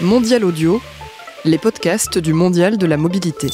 Mondial Audio, les podcasts du Mondial de la mobilité.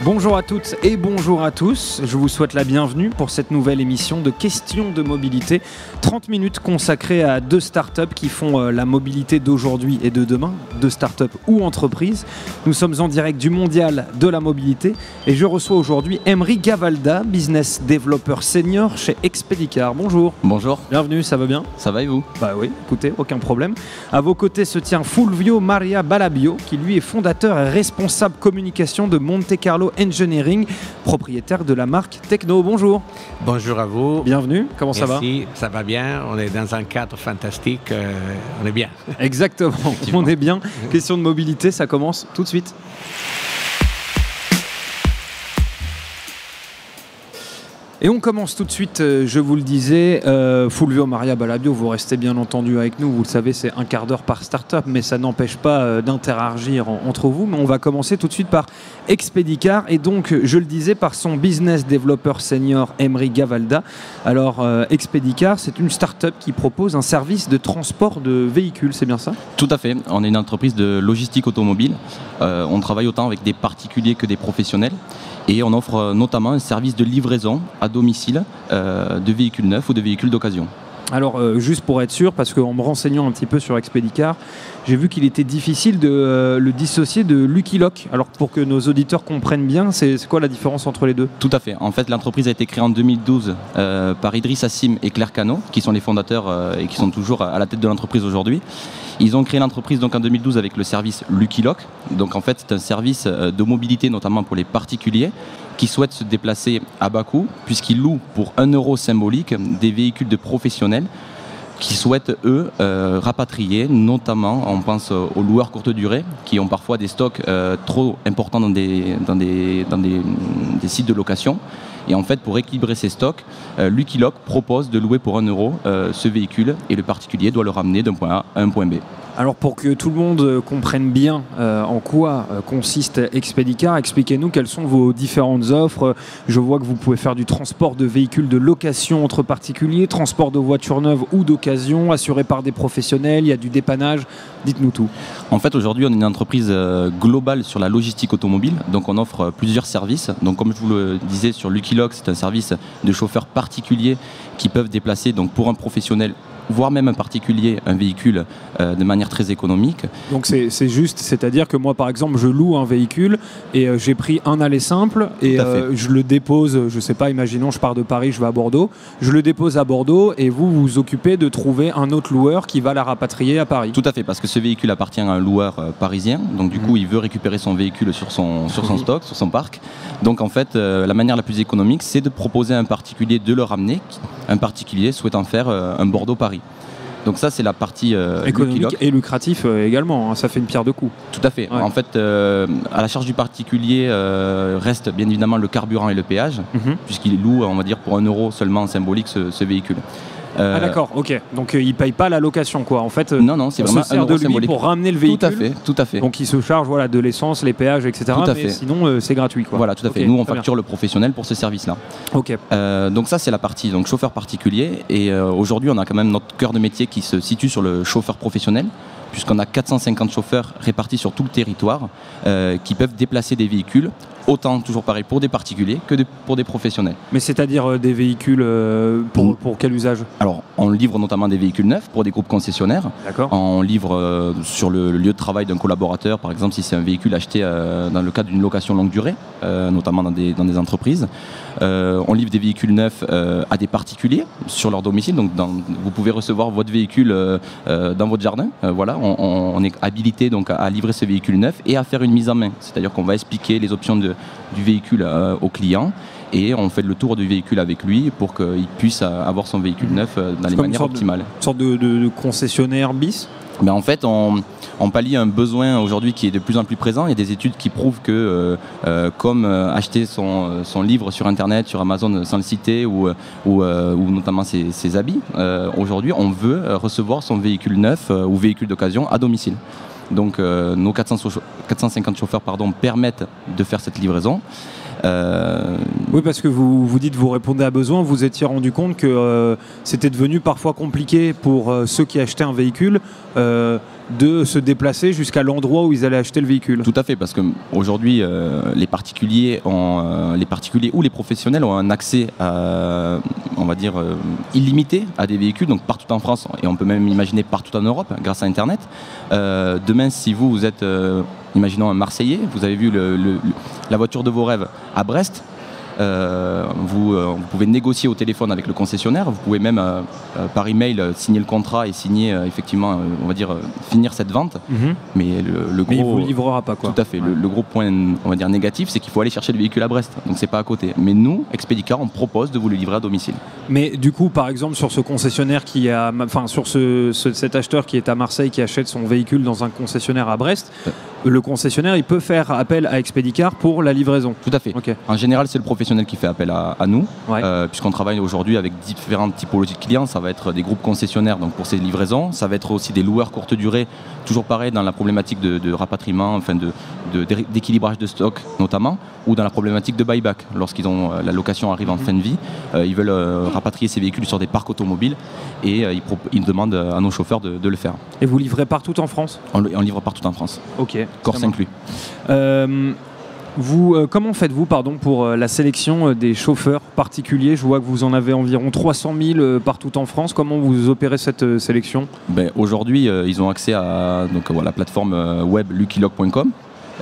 Bonjour à toutes et bonjour à tous, je vous souhaite la bienvenue pour cette nouvelle émission de questions de mobilité. 30 minutes consacrées à deux startups qui font la mobilité d'aujourd'hui et de demain, deux startups ou entreprises. Nous sommes en direct du Mondial de la mobilité et je reçois aujourd'hui Emery Gavalda, business developer senior chez Expedicar. Bonjour. Bonjour. Bienvenue, ça va bien ? Ça va et vous ? Bah oui, écoutez, aucun problème. À vos côtés se tient Fulvio Maria Balabio, qui lui est fondateur et responsable communication de Monte Carlo Engineering, propriétaire de la marque Techno. Bonjour. Bonjour à vous. Bienvenue, comment ça va ? Merci, ça va bien, on est dans un cadre fantastique, on est bien. Exactement, on est bien. Question de mobilité, ça commence tout de suite. Et on commence tout de suite, je vous le disais, Fulvio Maria Balabio, vous restez bien entendu avec nous, vous le savez, c'est un quart d'heure par start-up, mais ça n'empêche pas d'interagir entre vous. Mais on va commencer tout de suite par Expedicar, et donc, je le disais, par son business developer senior, Emery Gavalda. Alors, Expedicar, c'est une start-up qui propose un service de transport de véhicules, c'est bien ça ? Tout à fait, on est une entreprise de logistique automobile. On travaille autant avec des particuliers que des professionnels. Et on offre notamment un service de livraison à domicile de véhicules neufs ou de véhicules d'occasion. Alors, juste pour être sûr, parce qu'en me renseignant un petit peu sur Expedicar, j'ai vu qu'il était difficile de le dissocier de Lucky Lock. Alors, pour que nos auditeurs comprennent bien, c'est quoi la différence entre les deux ? Tout à fait. En fait, l'entreprise a été créée en 2012 par Idriss Assim et Claire Cano, qui sont les fondateurs et qui sont toujours à la tête de l'entreprise aujourd'hui. Ils ont créé l'entreprise donc en 2012 avec le service Lucky Lock. Donc en fait, c'est un service de mobilité notamment pour les particuliers qui souhaitent se déplacer à bas coût, puisqu'ils louent pour 1 euro symbolique des véhicules de professionnels qui souhaitent, eux, rapatrier, notamment, on pense aux loueurs courte durée, qui ont parfois des stocks trop importants dans des sites de location. Et en fait, pour équilibrer ces stocks, Lucky Lock propose de louer pour 1 euro ce véhicule, et le particulier doit le ramener d'un point A à un point B. Alors pour que tout le monde comprenne bien en quoi consiste Expedicar, expliquez-nous quelles sont vos différentes offres. Je vois que vous pouvez faire du transport de véhicules de location entre particuliers, transport de voitures neuves ou d'occasion, assuré par des professionnels, il y a du dépannage. Dites-nous tout. En fait, aujourd'hui, on est une entreprise globale sur la logistique automobile. Donc on offre plusieurs services. Donc comme je vous le disais, sur Lucky Lock, c'est un service de chauffeurs particuliers qui peuvent déplacer donc, pour un professionnel, voire même un particulier, un véhicule de manière très économique. Donc c'est juste, c'est-à-dire que moi par exemple je loue un véhicule et j'ai pris un aller simple et je le dépose, je sais pas, imaginons je pars de Paris, je vais à Bordeaux, je le dépose à Bordeaux et vous vous occupez de trouver un autre loueur qui va la rapatrier à Paris. Tout à fait, parce que ce véhicule appartient à un loueur parisien, donc du coup il veut récupérer son véhicule sur son stock, sur son parc. Donc en fait la manière la plus économique c'est de proposer à un particulier de le ramener, un particulier souhaitant faire un Bordeaux-Paris. Donc ça c'est la partie économique et lucratif également, hein, ça fait une pierre deux coups. Tout à fait. Ouais. En fait, à la charge du particulier reste bien évidemment le carburant et le péage, puisqu'il loue, on va dire, pour 1 euro seulement symbolique ce véhicule. Ah d'accord, ok. Donc il ne paye pas la location quoi. En fait, non, c'est vraiment se sert de lui symbolique pour ramener le véhicule. Tout à fait. Donc il se charge de l'essence, les péages, etc. Mais sinon c'est gratuit quoi. Voilà, tout à fait. Nous on facture le professionnel pour ce service-là. Ok. Donc ça c'est la partie donc chauffeur particulier et aujourd'hui on a quand même notre cœur de métier qui se situe sur le chauffeur professionnel, puisqu'on a 450 chauffeurs répartis sur tout le territoire qui peuvent déplacer des véhicules, autant toujours pareil pour des particuliers que pour des professionnels. Mais c'est-à-dire des véhicules pour quel usage ? Alors on livre notamment des véhicules neufs pour des groupes concessionnaires. D'accord. On livre sur le lieu de travail d'un collaborateur, par exemple si c'est un véhicule acheté dans le cadre d'une location longue durée, notamment dans des entreprises. On livre des véhicules neufs à des particuliers sur leur domicile, donc vous pouvez recevoir votre véhicule dans votre jardin. Voilà, on est habilité donc à livrer ce véhicule neuf et à faire une mise en main, c'est-à-dire qu'on va expliquer les options du véhicule au client et on fait le tour du véhicule avec lui pour qu'il puisse avoir son véhicule neuf dans les manières optimales. Une sorte de concessionnaire bis ? Mais en fait, on pallie un besoin aujourd'hui qui est de plus en plus présent. Il y a des études qui prouvent que, comme acheter son livre sur Internet, sur Amazon, sans le citer, ou notamment ses habits, aujourd'hui, on veut recevoir son véhicule neuf ou véhicule d'occasion à domicile. Donc, nos 450 chauffeurs permettent de faire cette livraison. Oui, parce que vous dites vous répondez à besoin, vous étiez rendu compte que c'était devenu parfois compliqué pour ceux qui achetaient un véhicule de se déplacer jusqu'à l'endroit où ils allaient acheter le véhicule. Tout à fait, parce qu'aujourd'hui, les particuliers ou les professionnels ont un accès, on va dire, illimité à des véhicules, donc partout en France, et on peut même imaginer partout en Europe, grâce à Internet. Demain, si vous êtes, imaginons un Marseillais, vous avez vu la voiture de vos rêves à Brest, vous pouvez négocier au téléphone avec le concessionnaire, vous pouvez même par email signer le contrat et signer effectivement, on va dire, finir cette vente. Mais le gros, mais il vous livrera pas, quoi. Tout à fait. Le gros point, on va dire, négatif, c'est qu'il faut aller chercher le véhicule à Brest, donc c'est pas à côté. Mais nous, Expedicar, on propose de vous le livrer à domicile. Mais du coup, par exemple, sur ce concessionnaire sur cet acheteur qui est à Marseille, qui achète son véhicule dans un concessionnaire à Brest, le concessionnaire, il peut faire appel à Expedicar pour la livraison. Tout à fait. Okay. En général, c'est le professionnel qui fait appel à nous, ouais. Puisqu'on travaille aujourd'hui avec différentes typologies de clients. Ça va être des groupes concessionnaires, donc pour ces livraisons. Ça va être aussi des loueurs courte durée, toujours pareil dans la problématique de rapatriement, enfin d'équilibrage de stock notamment, ou dans la problématique de buyback. Lorsqu'ils ont la location arrive en fin de vie, ils veulent rapatrier ces véhicules sur des parcs automobiles et ils demandent à nos chauffeurs de le faire. Et vous livrez partout en France ? On livre partout en France. Ok. Corse inclus. Comment faites-vous pour la sélection des chauffeurs particuliers ? Je vois que vous en avez environ 300 000 partout en France. Comment vous opérez cette sélection ? Aujourd'hui, ils ont accès à la plateforme web luckylock.com.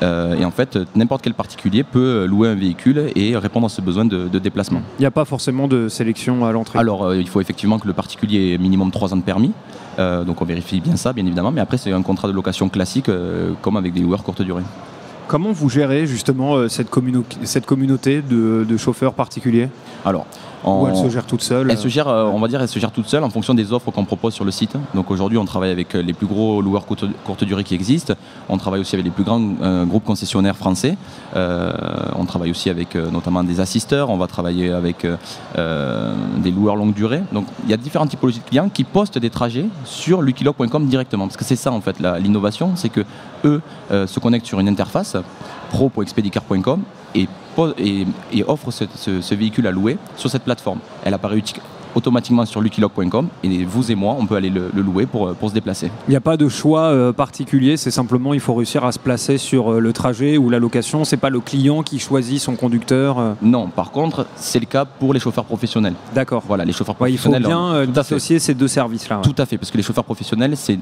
Et en fait, n'importe quel particulier peut louer un véhicule et répondre à ce besoin de déplacement. Il n'y a pas forcément de sélection à l'entrée ? Alors, il faut effectivement que le particulier ait minimum 3 ans de permis. Donc on vérifie bien ça, bien évidemment. Mais après, c'est un contrat de location classique, comme avec des loueurs courte durée. Comment vous gérez justement cette communauté de chauffeurs particuliers ? Alors, ou elle se gère toute seule ? Elle se gère, on va dire, elle se gère toute seule en fonction des offres qu'on propose sur le site. Donc aujourd'hui, on travaille avec les plus gros loueurs courte durée qui existent. On travaille aussi avec les plus grands groupes concessionnaires français. On travaille aussi avec notamment des assisteurs. On va travailler avec des loueurs longue durée. Donc il y a différentes typologies de clients qui postent des trajets sur luckylock.com directement. Parce que c'est ça en fait l'innovation, c'est que eux se connectent sur une interface pro.expedicar.com et offre ce véhicule à louer sur cette plateforme. Elle apparaît automatiquement sur luckylock.com et vous et moi, on peut aller le louer pour se déplacer. Il n'y a pas de choix particulier, c'est simplement il faut réussir à se placer sur le trajet ou la location. C'est pas le client qui choisit son conducteur. Non, par contre, c'est le cas pour les chauffeurs professionnels. D'accord. Voilà, les chauffeurs professionnels. Il faut bien dissocier ces deux services-là. Ouais. Tout à fait, parce que les chauffeurs professionnels, c'est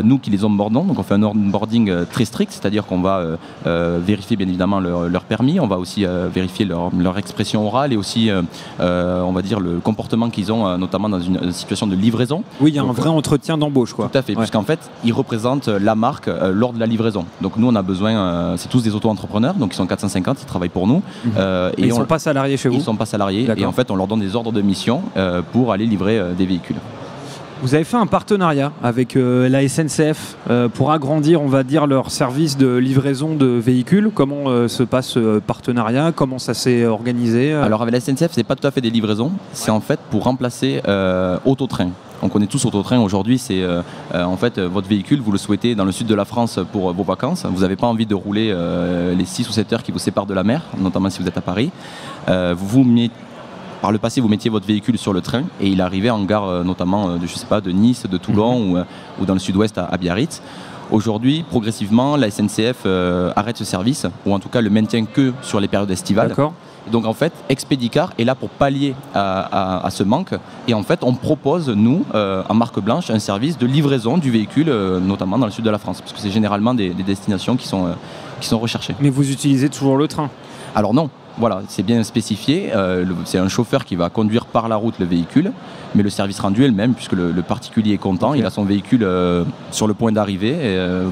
nous qui les onboardons. Donc on fait un onboarding très strict, c'est-à-dire qu'on va vérifier bien évidemment leur permis, on va aussi vérifier leur expression orale et aussi, on va dire, le comportement qu'ils ont, notamment dans une situation de livraison. Oui, il y a un vrai entretien d'embauche, quoi. Tout à fait, ouais. Puisqu'en fait, ils représentent la marque lors de la livraison. Donc nous, on a besoin, c'est tous des auto-entrepreneurs, donc ils sont 450, ils travaillent pour nous. Et ils ne sont pas salariés chez vous ? Ils ne sont pas salariés, et en fait, on leur donne des ordres de mission pour aller livrer des véhicules. Vous avez fait un partenariat avec la SNCF pour agrandir, on va dire, leur service de livraison de véhicules. Comment se passe ce partenariat ? Comment ça s'est organisé ? Alors avec la SNCF, c'est pas tout à fait des livraisons. C'est en fait pour remplacer Autotrain. On connaît tous Autotrain aujourd'hui, c'est en fait votre véhicule, vous le souhaitez dans le sud de la France pour vos vacances. Vous n'avez pas envie de rouler les 6 ou 7 heures qui vous séparent de la mer, notamment si vous êtes à Paris. Par le passé, vous mettiez votre véhicule sur le train et il arrivait en gare notamment de Nice, de Toulon ou dans le sud-ouest à Biarritz. Aujourd'hui, progressivement, la SNCF arrête ce service, ou en tout cas le maintient que sur les périodes estivales. D'accord. Donc en fait, Expedicar est là pour pallier à ce manque. Et en fait, on propose, nous, en marque blanche, un service de livraison du véhicule, notamment dans le sud de la France. Parce que c'est généralement des destinations qui sont recherchées. Mais vous utilisez toujours le train ? Alors non. Voilà, c'est bien spécifié. C'est un chauffeur qui va conduire par la route le véhicule, mais le service rendu est le même puisque le particulier est content. Okay. Il a son véhicule sur le point d'arriver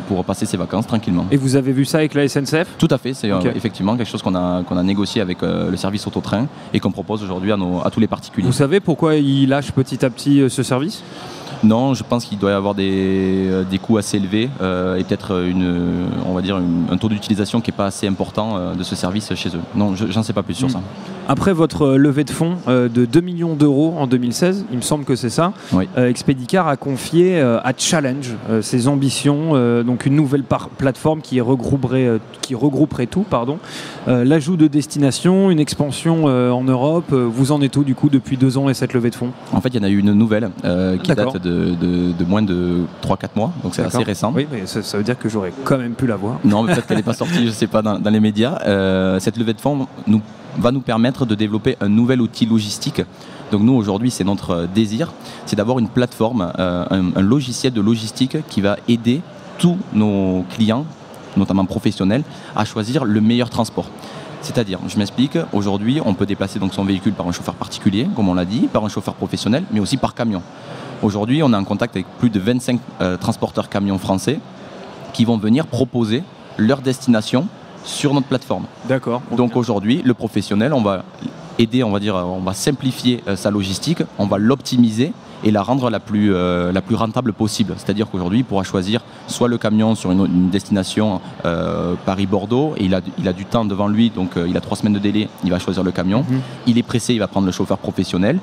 pour passer ses vacances tranquillement. Et vous avez vu ça avec la SNCF ? Tout à fait, c'est effectivement quelque chose qu'on a négocié avec le service Autotrain et qu'on propose aujourd'hui à tous les particuliers. Vous savez pourquoi il lâche petit à petit ce service ? Non, je pense qu'il doit y avoir des coûts assez élevés et peut-être un taux d'utilisation qui n'est pas assez important de ce service chez eux. Non, j'en sais pas plus sur ça. Après votre levée de fonds de 2 millions d'euros en 2016, il me semble que c'est ça, Oui. Expedicar a confié à Challenge ses ambitions, donc une nouvelle plateforme qui regrouperait tout, l'ajout de destinations, une expansion en Europe. Vous en êtes où du coup depuis 2 ans et cette levée de fonds? En fait, il y en a eu une nouvelle qui date de moins de 3-4 mois, donc c'est assez récent. Oui, mais ça veut dire que j'aurais quand même pu la voir. Non, mais peut-être qu'elle n'est pas sortie, je ne sais pas, dans les médias. Cette levée de fonds va nous permettre de développer un nouvel outil logistique. Donc nous, aujourd'hui, c'est notre désir, c'est d'avoir une plateforme, un logiciel de logistique qui va aider tous nos clients, notamment professionnels, à choisir le meilleur transport. C'est-à-dire, je m'explique, aujourd'hui, on peut déplacer donc son véhicule par un chauffeur particulier, comme on l'a dit, par un chauffeur professionnel, mais aussi par camion. Aujourd'hui, on est en contact avec plus de 25 transporteurs camions français qui vont venir proposer leur destination sur notre plateforme. D'accord. Donc aujourd'hui, le professionnel, on va aider, on va simplifier sa logistique, on va l'optimiser et la rendre la plus rentable possible. C'est-à-dire qu'aujourd'hui, il pourra choisir soit le camion sur une destination Paris-Bordeaux, et il a du temps devant lui, donc il a 3 semaines de délai, il va choisir le camion. Il est pressé, il va prendre le chauffeur professionnel.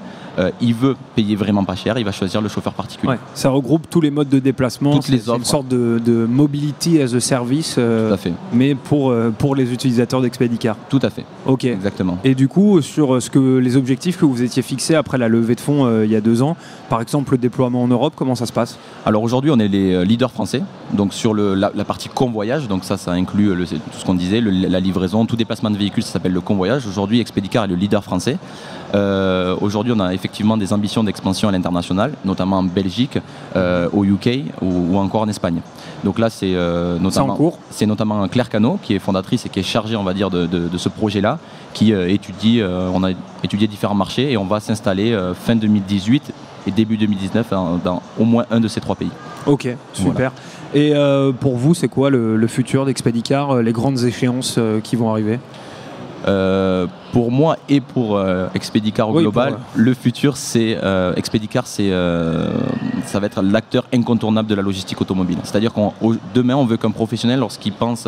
Il veut payer vraiment pas cher, il va choisir le chauffeur particulier. Ouais, ça regroupe tous les modes de déplacement, toutes les offres. Une sorte de mobility as a service, Tout à fait. mais pour les utilisateurs d'Expedicar. Tout à fait. Ok. Exactement. Et du coup, sur les objectifs que vous étiez fixés après la levée de fonds il y a 2 ans, par exemple le déploiement en Europe, comment ça se passe? Alors aujourd'hui, on est les leaders français, donc sur la partie convoyage, donc ça inclut tout ce qu'on disait, la livraison, tout déplacement de véhicule, ça s'appelle le convoyage. Aujourd'hui, Expedicar est le leader français. Aujourd'hui, on a effectivement des ambitions d'expansion à l'international, notamment en Belgique, au UK ou encore en Espagne. Donc là, c'est notamment Claire Cano qui est fondatrice et qui est chargée, on va dire, de ce projet-là, qui étudie, on a étudié différents marchés et on va s'installer fin 2018 et début 2019 dans au moins un de ces 3 pays. Ok, super. Voilà. Et pour vous, c'est quoi le futur d'Expedicar, les grandes échéances qui vont arriver? Pour moi et pour Expedicar au global, le futur, c'est Expedicar, ça va être l'acteur incontournable de la logistique automobile. C'est-à-dire que demain, on veut qu'un professionnel, lorsqu'il pense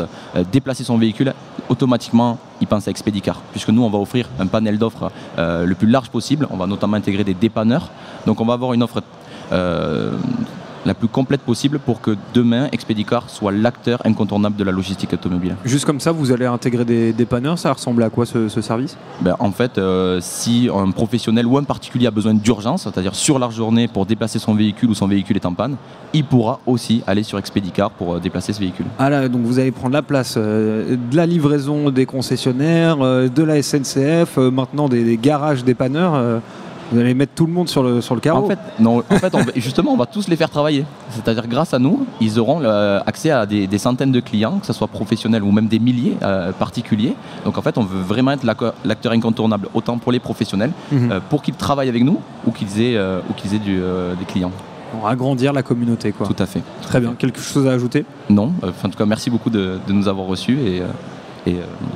déplacer son véhicule, automatiquement, il pense à Expedicar. Puisque nous, on va offrir un panel d'offres le plus large possible. On va notamment intégrer des dépanneurs. Donc, on va avoir une offre la plus complète possible pour que demain, Expedicar soit l'acteur incontournable de la logistique automobile. Juste comme ça, vous allez intégrer des dépanneurs, ça ressemble à quoi ce service? En fait, si un professionnel ou un particulier a besoin d'urgence, c'est-à-dire sur la journée pour déplacer son véhicule ou son véhicule est en panne, il pourra aussi aller sur Expedicar pour déplacer ce véhicule. Ah là, donc vous allez prendre la place de la livraison des concessionnaires, de la SNCF, maintenant des garages dépanneurs. Vous allez mettre tout le monde sur le carreau. Justement, on va tous les faire travailler. C'est-à-dire, grâce à nous, ils auront accès à des centaines de clients, que ce soit professionnels ou même des milliers particuliers. Donc, en fait, on veut vraiment être l'acteur incontournable, autant pour les professionnels, pour qu'ils travaillent avec nous ou qu'ils aient des clients. Pour agrandir la communauté, quoi. Tout à fait. Très bien. Quelque chose à ajouter? Non. En tout cas, merci beaucoup de nous avoir reçus et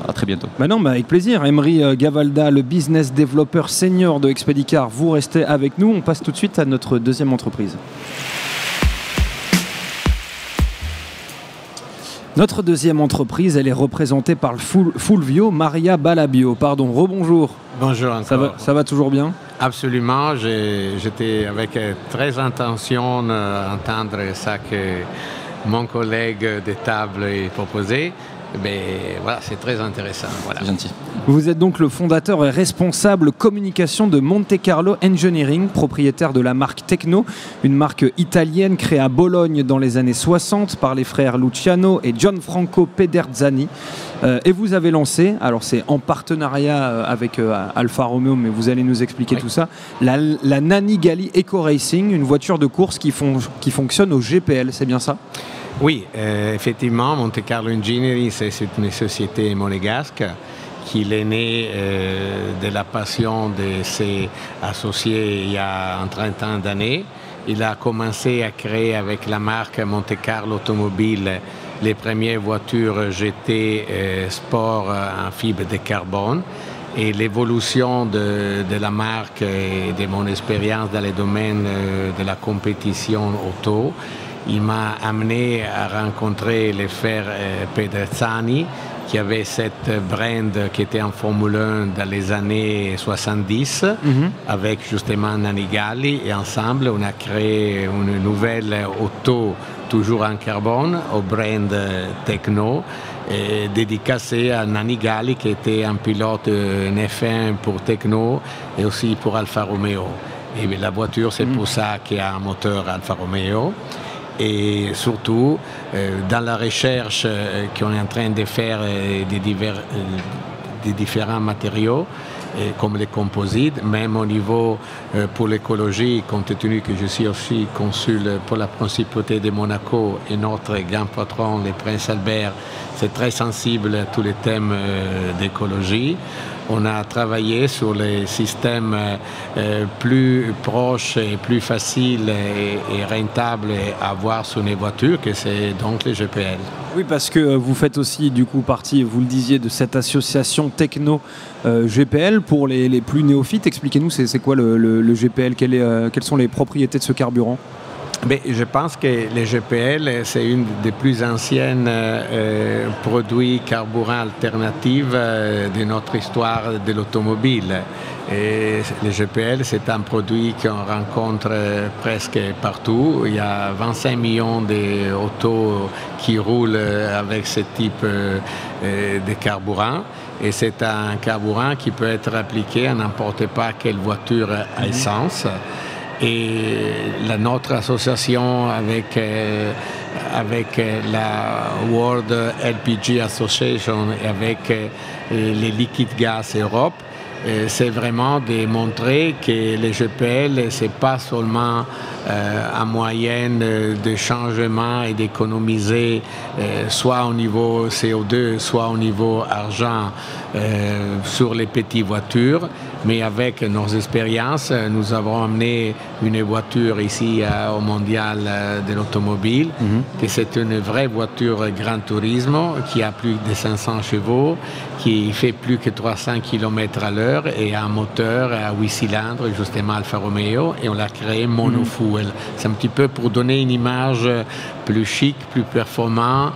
à très bientôt. Avec plaisir. Emery Gavalda, le business developer senior de Expedicar, vous restez avec nous. On passe tout de suite à notre deuxième entreprise. Notre deuxième entreprise, elle est représentée par le Fulvio Maria Balabio. Pardon, rebonjour. Bonjour encore. Ça va toujours bien? Absolument. J'étais avec très intention d'entendre ça que mon collègue de table a proposé. Mais voilà, c'est très intéressant. Voilà. C'est gentil. Vous êtes donc le fondateur et responsable communication de Monte Carlo Engineering, propriétaire de la marque Tecno, une marque italienne créée à Bologne dans les années 60 par les frères Luciano et Gianfranco Pederzani. Et vous avez lancé, alors c'est en partenariat avec Alfa Romeo, mais vous allez nous expliquer tout ça, la Nanigali Eco Racing, une voiture de course qui fonctionne au GPL, c'est bien ça? Oui, effectivement, Monte Carlo Engineering, c'est une société monégasque qui est née de la passion de ses associés il y a une trentaine d'années. Il a commencé à créer avec la marque Monte Carlo Automobile les premières voitures GT sport en fibre de carbone. Et l'évolution de la marque et de mon expérience dans le domaine de la compétition auto, il m'a amené à rencontrer les frères Pederzani qui avait cette brand qui était en Formule 1 dans les années 70, avec justement Nanni Galli, et ensemble on a créé une nouvelle auto toujours en carbone au brand Tecno, dédicacé à Nanni Galli qui était un pilote en F1 pour Tecno et aussi pour Alfa Romeo. Et la voiture, c'est pour ça qu'il y a un moteur Alfa Romeo. Et surtout, dans la recherche qu'on est en train de faire des différents matériaux, comme les composites, même au niveau pour l'écologie, compte tenu que je suis aussi consul pour la principauté de Monaco et notre grand patron, le prince Albert, c'est très sensible à tous les thèmes d'écologie. On a travaillé sur les systèmes plus proches et plus faciles et rentables à avoir sur les voitures, que c'est donc les GPL. Oui, parce que vous faites aussi du coup partie, vous le disiez, de cette association Tecno GPL. Pour les plus néophytes, expliquez-nous, c'est quoi le GPL, quelles sont les propriétés de ce carburant? Mais je pense que les GPL, c'est une des plus anciennes produits carburants alternatifs de notre histoire de l'automobile. Et les GPL, c'est un produit qu'on rencontre presque partout. Il y a 25 millions d'autos qui roulent avec ce type de carburant. Et c'est un carburant qui peut être appliqué à n'importe pas quelle voiture à essence. Et notre association avec la World LPG Association et avec les Liquid Gas Europe, c'est vraiment de montrer que les GPL, ce n'est pas seulement un moyen de changement et d'économiser soit au niveau CO2, soit au niveau argent sur les petites voitures, mais avec nos expériences, nous avons amené une voiture ici au Mondial de l'automobile, que c'est une vraie voiture Gran Turismo qui a plus de 500 chevaux, qui fait plus que 300 km à l'heure et a un moteur à 8 cylindres, justement Alfa Romeo, et on l'a créé monofuel. C'est un petit peu pour donner une image plus chic, plus performant,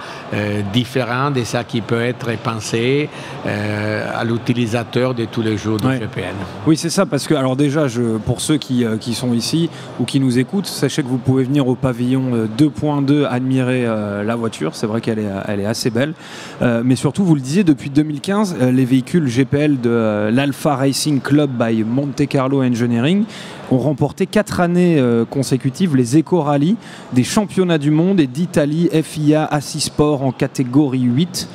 différent de ça qui peut être pensé à l'utilisateur de tous les jours du GPL. Oui, c'est ça, parce que, alors déjà, pour ceux qui sont ici ou qui nous écoutent, sachez que vous pouvez venir au pavillon 2.2 admirer la voiture, c'est vrai qu'elle est assez belle, mais surtout, vous le disiez, depuis 2015, les véhicules GPL de l'Alfa Racing Club by Monte Carlo Engineering ont remporté 4 années consécutives les éco-rallyes des championnats du monde et d'Italie FIA Assisport en catégorie 8.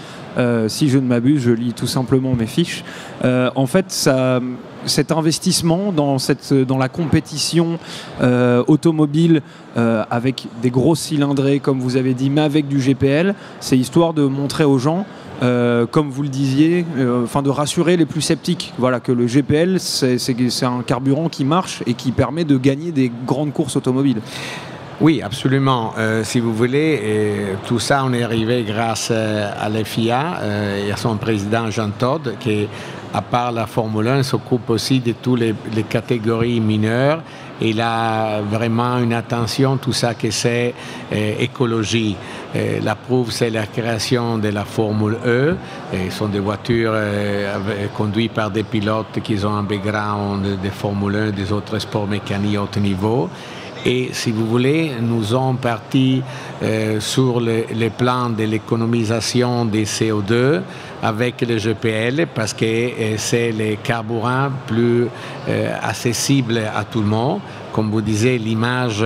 Si je ne m'abuse, je lis tout simplement mes fiches. En fait, cet investissement dans la compétition automobile avec des grosses cylindrées, comme vous avez dit, mais avec du GPL, c'est histoire de montrer aux gens, comme vous le disiez, de rassurer les plus sceptiques. Voilà, que le GPL, c'est un carburant qui marche et qui permet de gagner des grandes courses automobiles. Oui, absolument. Si vous voulez, tout ça, on est arrivé grâce à l'FIA et à son président Jean Todt, qui, à part la Formule 1, s'occupe aussi de toutes les catégories mineures. Et il a vraiment une attention, tout ça que c'est écologie. La preuve, c'est la création de la Formule E. Ce sont des voitures conduites par des pilotes qui ont un background de Formule 1, des autres sports mécaniques à haut niveau. Et si vous voulez, nous sommes partis sur le plan de l'économisation des CO2 avec le GPL parce que c'est le carburant plus accessible à tout le monde. Comme vous disiez, l'image,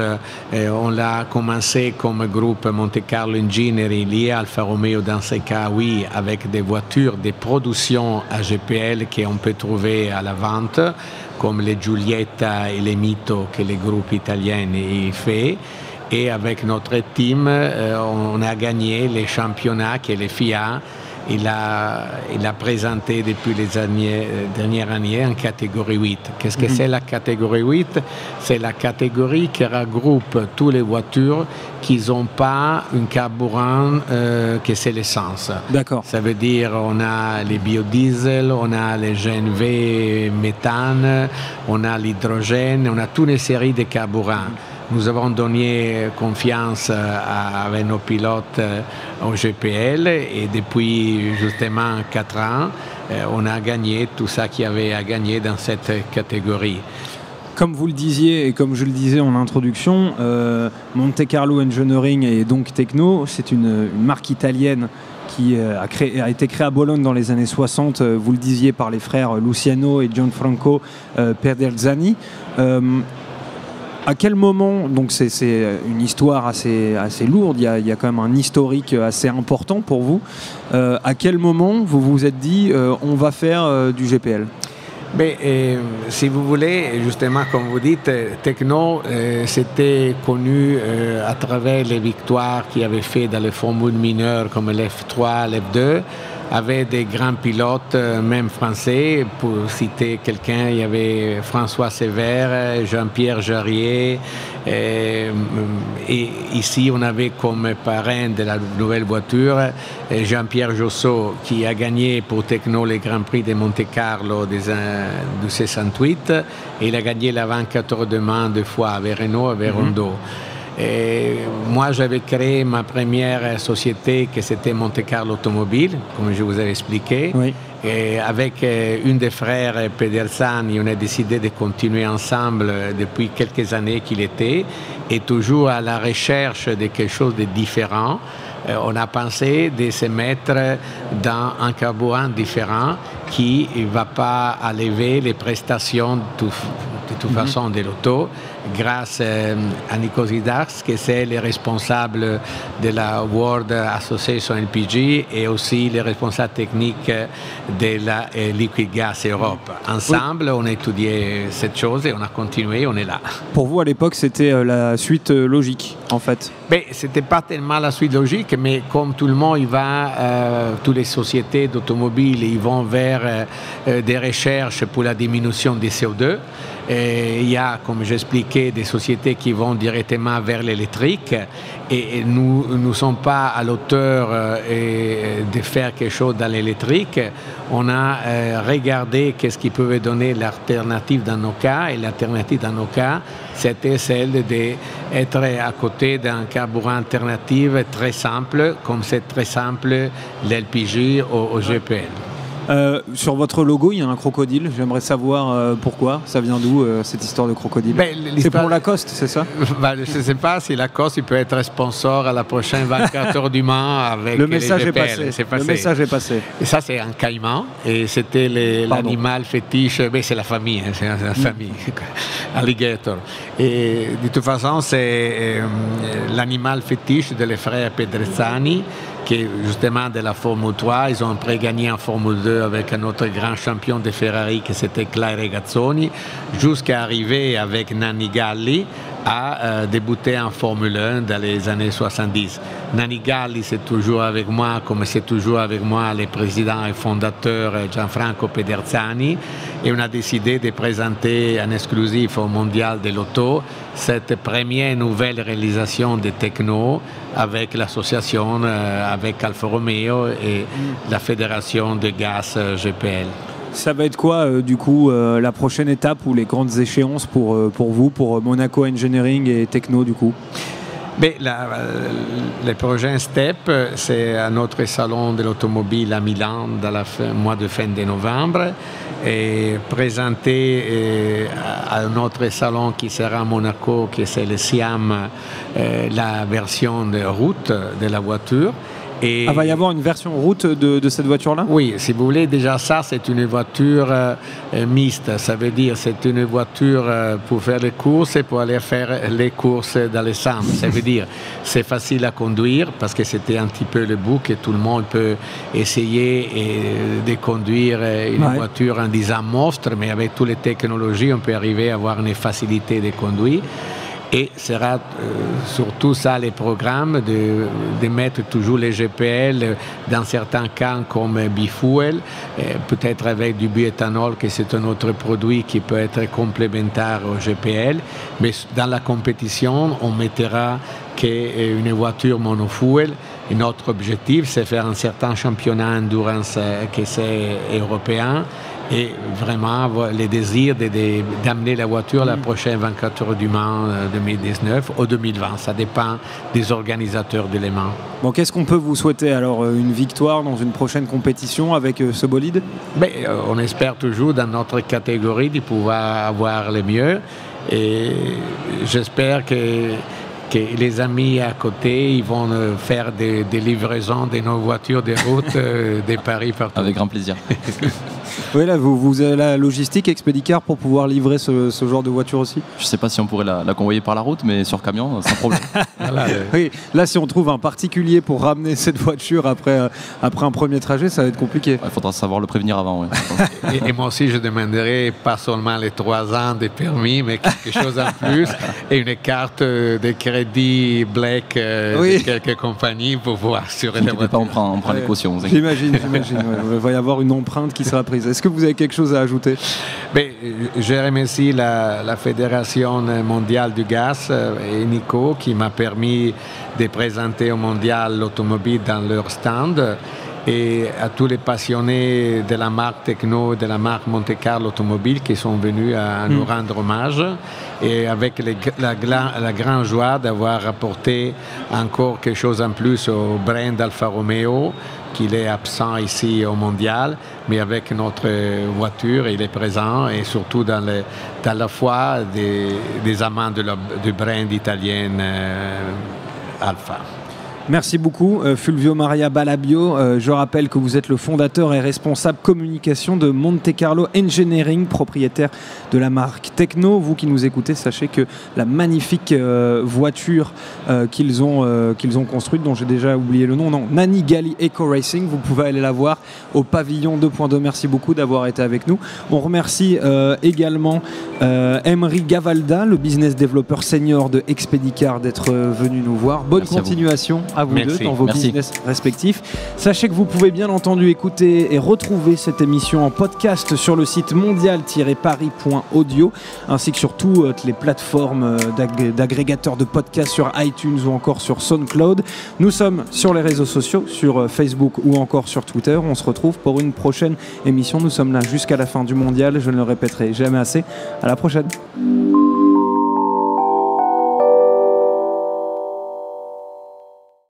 on l'a commencé comme groupe Monte Carlo Engineering lié à Alfa Romeo dans ce cas, oui, avec des voitures de production à GPL qu'on peut trouver à la vente, comme les Giulietta et les Mito que les groupes italiens font. Et avec notre team, on a gagné les championnats que les FIA il a présenté depuis les dernières années en catégorie 8. Qu'est-ce que c'est la catégorie 8? C'est la catégorie qui regroupe toutes les voitures qui n'ont pas un carburant que c'est l'essence. D'accord. Ça veut dire on a les biodiesel, on a les GNV méthane, on a l'hydrogène, on a toute une série de carburants. nous avons donné confiance avec nos pilotes au GPL et depuis justement 4 ans, on a gagné tout ça qu'il y avait à gagner dans cette catégorie. Comme vous le disiez et comme je le disais en introduction, Monte Carlo Engineering et donc Tecno, c'est une marque italienne qui a été créée à Bologne dans les années 60, vous le disiez, par les frères Luciano et Gianfranco Pederzani. À quel moment, donc c'est une histoire assez lourde, il y a quand même un historique assez important pour vous, à quel moment vous vous êtes dit on va faire du GPL? Si vous voulez, justement, comme vous dites, Tecno, c'était connu à travers les victoires qu'il avait fait dans les formules mineures comme l'F3, l'F2, avec des grands pilotes, même français. Pour citer quelqu'un, il y avait François Sévère, Jean-Pierre Jarier. Et ici, on avait comme parrain de la nouvelle voiture Jean-Pierre Jossot, qui a gagné pour Tecno le Grand Prix de Monte Carlo du 68. Et il a gagné la 24 heures de Mans 2 fois avec Renault, avec Rondeau. Et moi, j'avais créé ma première société qui c'était Monte Carlo Automobile, comme je vous avais expliqué. Oui. Et avec une des frères Pederzani, on a décidé de continuer ensemble depuis quelques années qu'il était, et toujours à la recherche de quelque chose de différent. On a pensé de se mettre dans un carburant différent qui ne va pas enlever les prestations de toute façon de l'auto, grâce à Nico Zidars, qui est le responsable de la World Association LPG et aussi le responsable technique de la Liquid Gas Europe. Ensemble, on a étudié cette chose et on a continué, on est là. Pour vous, à l'époque, c'était la suite logique, en fait? Ce n'était pas tellement la suite logique, mais comme tout le monde, toutes les sociétés d'automobiles, ils vont vers des recherches pour la diminution des CO2. Et il y a, comme j'expliquais, des sociétés qui vont directement vers l'électrique et nous ne sommes pas à l'auteur de faire quelque chose dans l'électrique. On a regardé qu'est-ce qui pouvait donner l'alternative dans nos cas, et l'alternative dans nos cas, c'était celle d'être à côté d'un carburant alternatif très simple, comme c'est très simple l'LPG au GPL. Sur votre logo, il y a un crocodile. J'aimerais savoir pourquoi. Ça vient d'où cette histoire de crocodile? C'est pour Lacoste, c'est ça? Je ne sais pas si Lacoste il peut être sponsor à la prochaine 24 heures du Mans avec le message les GPL. est passé. Le message est passé. Et ça, c'est un caïman. Et c'était l'animal fétiche. C'est la famille. C'est la famille. Alligator. Et de toute façon, c'est l'animal fétiche des frères Pederzani, qui justement de la Formule 3, ils ont après gagné en Formule 2 avec un autre grand champion de Ferrari qui c'était Claire Regazzoni, jusqu'à arriver avec Nanni Galli à débuter en Formule 1 dans les années 70. Nanni Galli, c'est toujours avec moi, comme c'est toujours avec moi le président et fondateur Gianfranco Pederzani, et on a décidé de présenter en exclusif au Mondial de l'Auto cette première nouvelle réalisation de Tecno avec l'association, avec Alfa Romeo et la fédération de gaz GPL. Ça va être quoi, du coup, la prochaine étape ou les grandes échéances pour vous, pour Monaco Engineering et Tecno, du coup? Le prochain step, c'est à notre salon de l'automobile à Milan dans le mois de fin de novembre, et présenter à notre salon qui sera à Monaco, qui c'est le SIAM, la version de route de la voiture. Et va y avoir une version route de cette voiture-là? Oui, si vous voulez, déjà ça, c'est une voiture mixte. Ça veut dire c'est une voiture pour faire les courses et pour aller faire les courses dans les SAM. Ça veut dire c'est facile à conduire parce que c'était un petit peu le but que tout le monde peut essayer de conduire une voiture en disant monstre, mais avec toutes les technologies, on peut arriver à avoir une facilité de conduire. Et sera surtout ça les programmes de mettre toujours les GPL dans certains cas comme bifuel, peut-être avec du bioéthanol, que c'est un autre produit qui peut être complémentaire au GPL. Mais dans la compétition, on mettra qu'une voiture monofuel. Et notre objectif, c'est faire un certain championnat endurance que c'est européen. et vraiment avoir le désir d'amener la voiture à la prochaine 24 heures du Mans 2019 ou 2020. Ça dépend des organisateurs de Le Mans. Bon, qu'est-ce qu'on peut vous souhaiter alors? Une victoire dans une prochaine compétition avec ce bolide? On espère toujours dans notre catégorie de pouvoir avoir le mieux et j'espère que les amis à côté ils vont faire des livraisons de nos voitures de route de Paris partout. Avec grand plaisir. Oui, là, vous avez la logistique Expedicar pour pouvoir livrer ce genre de voiture aussi? Je ne sais pas si on pourrait la convoyer par la route, mais sur camion, sans problème. Voilà, oui, là, si on trouve un particulier pour ramener cette voiture après un premier trajet, ça va être compliqué. Il faudra savoir le prévenir avant. Ouais, et moi aussi, je demanderai pas seulement les 3 ans de permis, mais quelque chose en plus et une carte de crédit Black de quelques compagnies pour pouvoir assurer la voiture. On prend les cautions. J'imagine. Ouais. Il va y avoir une empreinte qui sera prise. Est-ce que vous avez quelque chose à ajouter? Je remercie la Fédération mondiale du gaz et Nico qui m'a permis de présenter au mondial l'automobile dans leur stand et à tous les passionnés de la marque Tecno et de la marque Monte Carlo Automobile qui sont venus à nous rendre hommage et avec la grande joie d'avoir apporté encore quelque chose en plus au brand Alfa Romeo qu'il est absent ici au mondial, mais avec notre voiture, il est présent et surtout dans la foi des amants du brand italien Alfa. Merci beaucoup, Fulvio Maria Balabbio. Je rappelle que vous êtes le fondateur et responsable communication de Monte Carlo Engineering, propriétaire de la marque Tecno. Vous qui nous écoutez, sachez que la magnifique voiture qu'ils ont construite, dont j'ai déjà oublié le nom, Nani Gali Eco Racing, vous pouvez aller la voir au pavillon 2.2. Merci beaucoup d'avoir été avec nous. On remercie également Emery Gavalda, le business développeur senior de Expedicar, d'être venu nous voir. Bonne continuation à vous deux dans vos business respectifs. Sachez que vous pouvez bien entendu écouter et retrouver cette émission en podcast sur le site mondial-paris.audio ainsi que sur toutes les plateformes d'agrégateurs de podcasts sur iTunes ou encore sur SoundCloud. Nous sommes sur les réseaux sociaux, sur Facebook ou encore sur Twitter. On se retrouve pour une prochaine émission. Nous sommes là jusqu'à la fin du mondial. Je ne le répéterai jamais assez. À la prochaine.